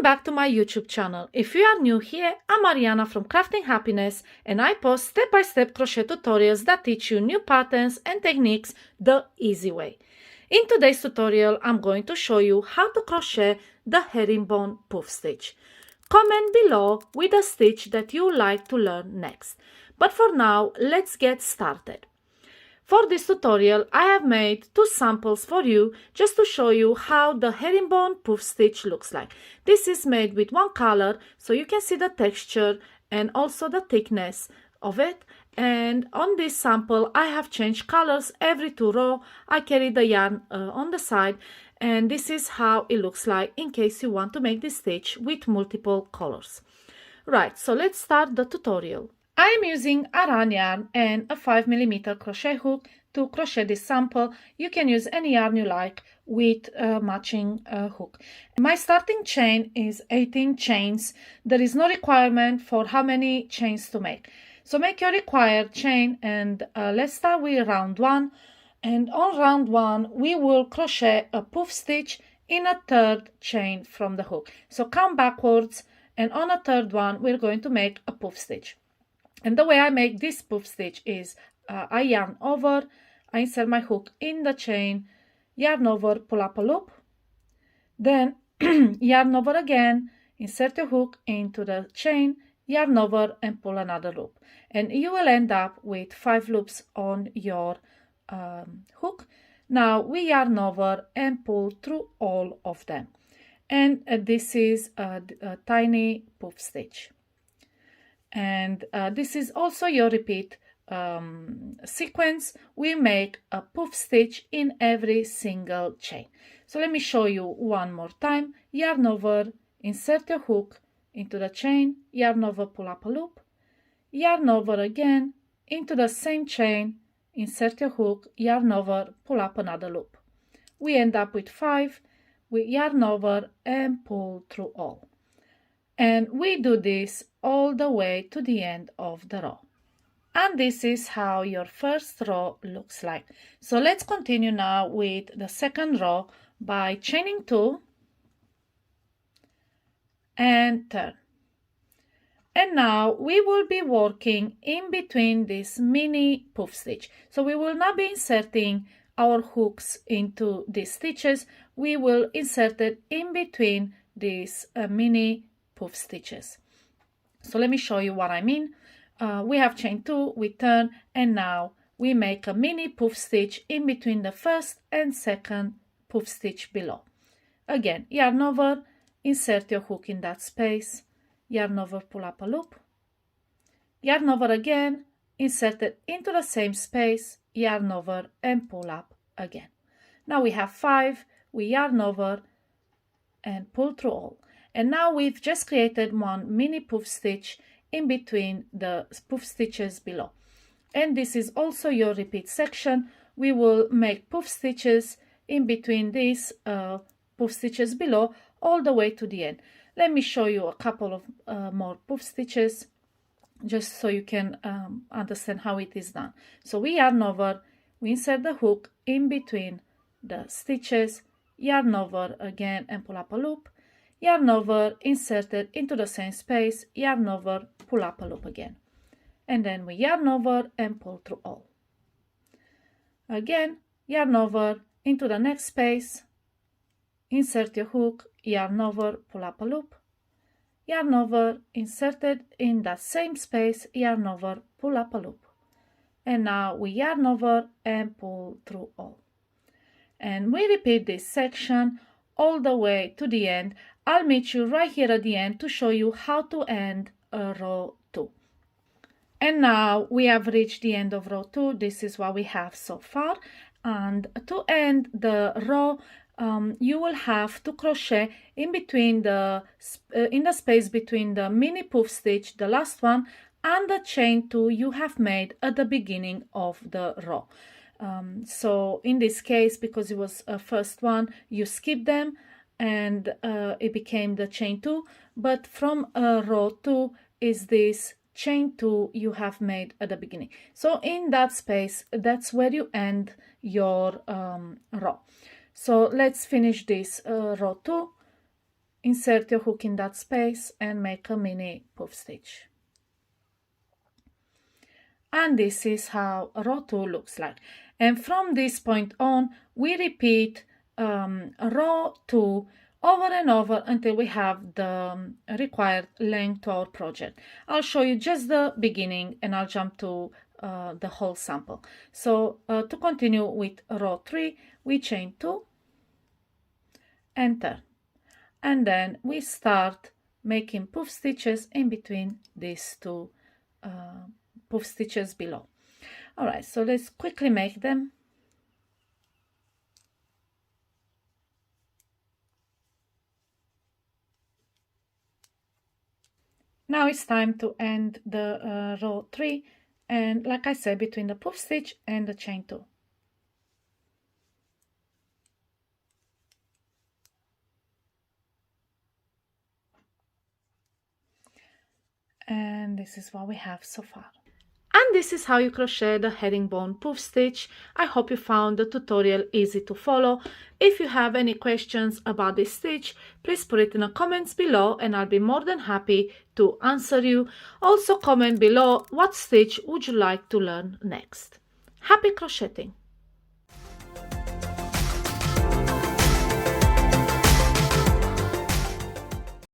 Welcome back to my YouTube channel. If you are new here, I'm Mariana from Crafting Happiness, and I post step-by-step crochet tutorials that teach you new patterns and techniques the easy way. In today's tutorial, I'm going to show you how to crochet the herringbone puff stitch. Comment below with a stitch that you like to learn next. But for now, let's get started. For this tutorial, I have made two samples for you just to show you how the herringbone puff stitch looks like. This is made with one color, so you can see the texture and also the thickness of it. And on this sample, I have changed colors every 2 rows. I carry the yarn on the side, and this is how it looks like in case you want to make this stitch with multiple colors. Right, so let's start the tutorial. I am using a run yarn and a 5mm crochet hook to crochet this sample. You can use any yarn you like with a matching hook. My starting chain is 18 chains. There is no requirement for how many chains to make. So make your required chain, and let's start with round 1. And on round 1, we will crochet a puff stitch in a 3rd chain from the hook. So count backwards, and on a 3rd one, we're going to make a puff stitch. And the way I make this puff stitch is I yarn over, I insert my hook in the chain, yarn over, pull up a loop, then yarn over again, insert your hook into the chain, yarn over and pull another loop. And you will end up with 5 loops on your hook. Now we yarn over and pull through all of them. And this is a tiny puff stitch. And this is also your repeat sequence. We make a puff stitch in every single chain. So let me show you one more time. Yarn over, insert your hook into the chain, yarn over, pull up a loop, yarn over again into the same chain, insert your hook, yarn over, pull up another loop. We end up with 5. We yarn over and pull through all. And we do this all the way to the end of the row. And this is how your first row looks like. So let's continue now with the second row by chaining 2 and turn. And now we will be working in between this mini puff stitch. So we will not be inserting our hooks into these stitches. We will insert it in between these mini puff stitches. So let me show you what I mean. We have chain 2, we turn, and now we make a mini puff stitch in between the first and second puff stitch below. Again, yarn over, insert your hook in that space, yarn over, pull up a loop, yarn over again, insert it into the same space, yarn over and pull up again. Now we have 5, we yarn over and pull through all. And now we've just created one mini puff stitch in between the puff stitches below. And this is also your repeat section. We will make puff stitches in between these puff stitches below all the way to the end. Let me show you a couple of more puff stitches just so you can understand how it is done. So we yarn over, we insert the hook in between the stitches, yarn over again and pull up a loop, yarn over, insert it into the same space, yarn over, pull up a loop again. And then we yarn over and pull through all. Again, yarn over into the next space, insert your hook, yarn over, pull up a loop, yarn over, insert it in that same space, yarn over, pull up a loop. And now we yarn over and pull through all. And we repeat this section all the way to the end. I'll meet you right here at the end to show you how to end row 2. And now we have reached the end of row 2. This is what we have so far. And to end the row, you will have to crochet in between in the space between the mini puff stitch, the last one, and the chain 2 you have made at the beginning of the row. So in this case, because it was a first one, you skip them and it became the chain 2, but from row 2 is this chain 2 you have made at the beginning. So in that space, that's where you end your row. So let's finish this row 2. insert your hook in that space and make a mini puff stitch. And this is how row 2 looks like. And from this point on, we repeat row 2 over and over until we have the required length to our project. I'll show you just the beginning and I'll jump to the whole sample. So to continue with row 3, we chain 2 and turn. And then we start making puff stitches in between these two puff stitches below. All right, so let's quickly make them. Now it's time to end the row 3, and like I said, between the puff stitch and the chain 2. And this is what we have so far. And this is how you crochet the herringbone puff stitch. I hope you found the tutorial easy to follow. If you have any questions about this stitch, please put it in the comments below and I'll be more than happy to answer you. Also comment below what stitch would you like to learn next. Happy crocheting!